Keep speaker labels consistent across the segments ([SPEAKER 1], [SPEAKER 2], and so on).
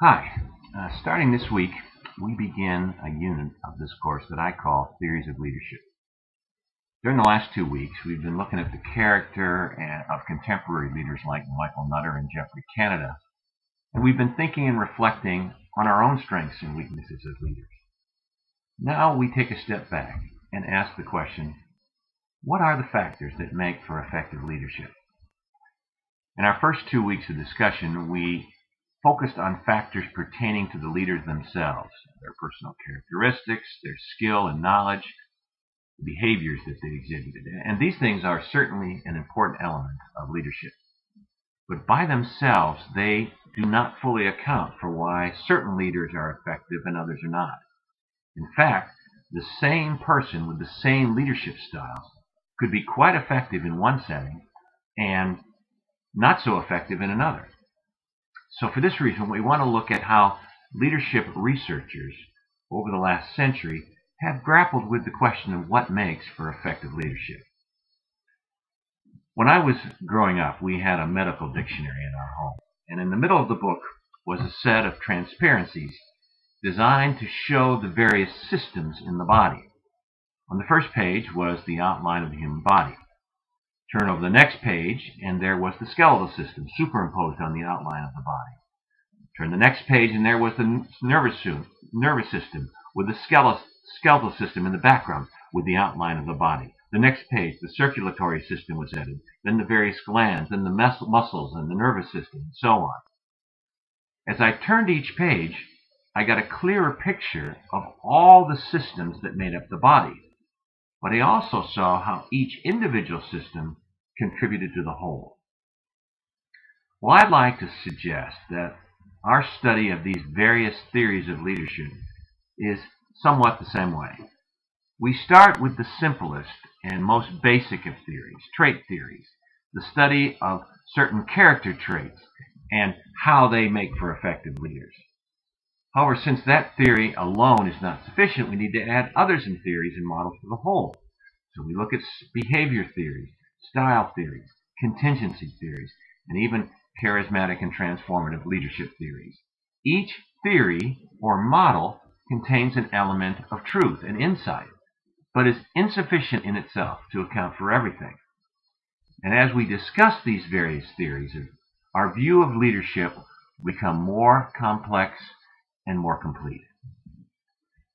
[SPEAKER 1] Hi. Starting this week, we begin a unit of this course that I call Theories of Leadership. During the last 2 weeks, we've been looking at the character of contemporary leaders like Michael Nutter and Geoffrey Canada, and we've been thinking and reflecting on our own strengths and weaknesses as leaders. Now we take a step back and ask the question, what are the factors that make for effective leadership? In our first 2 weeks of discussion, we focused on factors pertaining to the leaders themselves, their personal characteristics, their skill and knowledge, the behaviors that they exhibited. And these things are certainly an important element of leadership. But by themselves, they do not fully account for why certain leaders are effective and others are not. In fact, the same person with the same leadership styles could be quite effective in one setting and not so effective in another. So for this reason, we want to look at how leadership researchers over the last century have grappled with the question of what makes for effective leadership. When I was growing up, we had a medical dictionary in our home, and in the middle of the book was a set of transparencies designed to show the various systems in the body. On the first page was the outline of the human body. Turn over the next page, and there was the skeletal system superimposed on the outline of the body. Turn the next page, and there was the nervous system with the skeletal system in the background with the outline of the body. The next page, the circulatory system was added, then the various glands, then the muscles and the nervous system, and so on. As I turned each page, I got a clearer picture of all the systems that made up the body. But I also saw how each individual system contributed to the whole. Well, I'd like to suggest that our study of these various theories of leadership is somewhat the same way. We start with the simplest and most basic of theories, trait theories, the study of certain character traits and how they make for effective leaders. However, since that theory alone is not sufficient, we need to add others in theories and models to the whole. So we look at behavior theories, style theories, contingency theories, and even charismatic and transformative leadership theories. Each theory or model contains an element of truth and insight, but is insufficient in itself to account for everything. And as we discuss these various theories, our view of leadership will become more complex and more complete.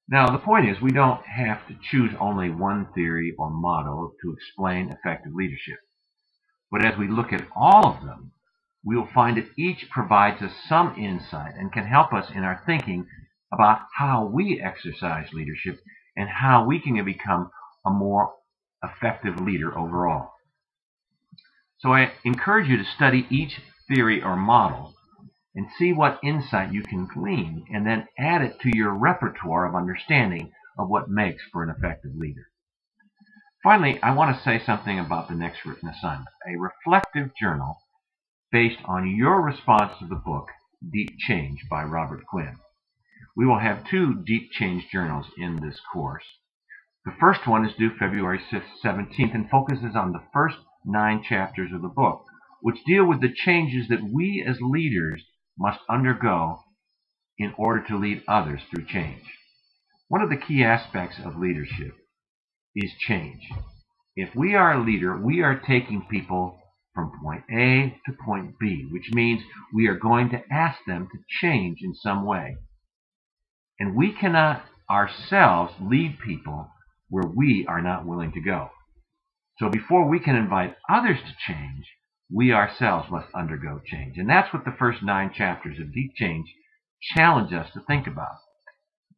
[SPEAKER 1] Now, the point is, we don't have to choose only one theory or model to explain effective leadership. But as we look at all of them, we will find that each provides us some insight and can help us in our thinking about how we exercise leadership and how we can become a more effective leader overall. So I encourage you to study each theory or model and see what insight you can glean, and then add it to your repertoire of understanding of what makes for an effective leader. Finally, I want to say something about the next written assignment, a reflective journal based on your response to the book, Deep Change by Robert Quinn. We will have 2 Deep Change journals in this course. The first one is due February 17th and focuses on the first 9 chapters of the book, which deal with the changes that we as leaders must undergo in order to lead others through change. One of the key aspects of leadership is change. If we are a leader, we are taking people from point A to point B, which means we are going to ask them to change in some way. And we cannot ourselves lead people where we are not willing to go. So before we can invite others to change, we ourselves must undergo change. And that's what the first 9 chapters of Deep Change challenge us to think about.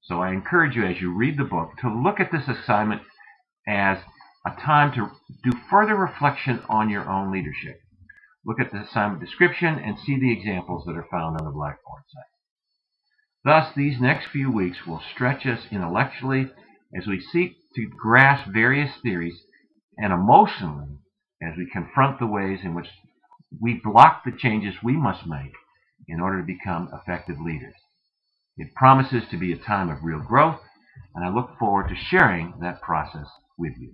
[SPEAKER 1] So I encourage you, as you read the book, to look at this assignment as a time to do further reflection on your own leadership. Look at the assignment description and see the examples that are found on the Blackboard site. Thus, these next few weeks will stretch us intellectually as we seek to grasp various theories, and emotionally as we confront the ways in which we block the changes we must make in order to become effective leaders. It promises to be a time of real growth, and I look forward to sharing that process with you.